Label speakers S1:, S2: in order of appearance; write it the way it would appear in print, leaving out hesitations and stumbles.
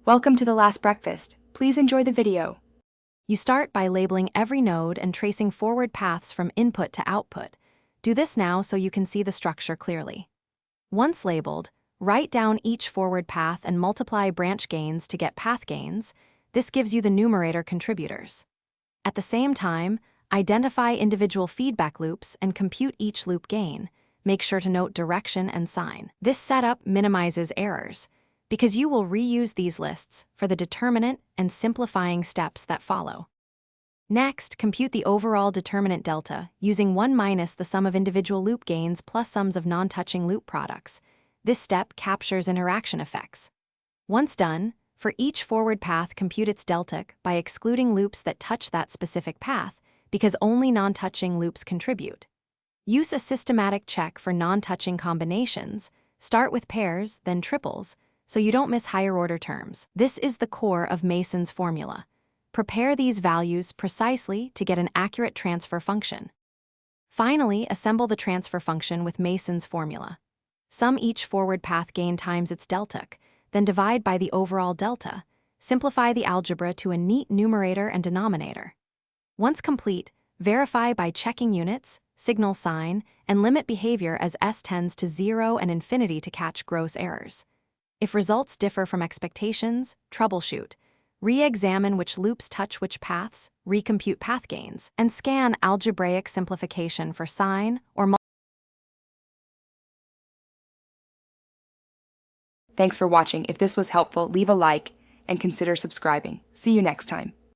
S1: Welcome to the last breakfast. Please enjoy the video.
S2: You start by labeling every node and tracing forward paths from input to output. Do this now so you can see the structure clearly. Once labeled, write down each forward path and multiply branch gains to get path gains. This gives you the numerator contributors. At the same time, identify individual feedback loops and compute each loop gain. Make sure to note direction and sign. This setup minimizes errors, because you will reuse these lists for the determinant and simplifying steps that follow. Next, compute the overall determinant delta using 1 minus the sum of individual loop gains plus sums of non-touching loop products. This step captures interaction effects. Once done, for each forward path, compute its delta by excluding loops that touch that specific path, because only non-touching loops contribute. Use a systematic check for non-touching combinations. Start with pairs, then triples, so you don't miss higher-order terms. This is the core of Mason's formula. Prepare these values precisely to get an accurate transfer function. Finally, assemble the transfer function with Mason's formula. Sum each forward path gain times its delta, then divide by the overall delta. Simplify the algebra to a neat numerator and denominator. Once complete, verify by checking units, signal sign, and limit behavior as s tends to 0 and infinity to catch gross errors. If results differ from expectations, troubleshoot. Re-examine which loops touch which paths, recompute path gains, and scan algebraic simplification for sign or
S1: Thanks for watching. If this was helpful, leave a like and consider subscribing. See you next time.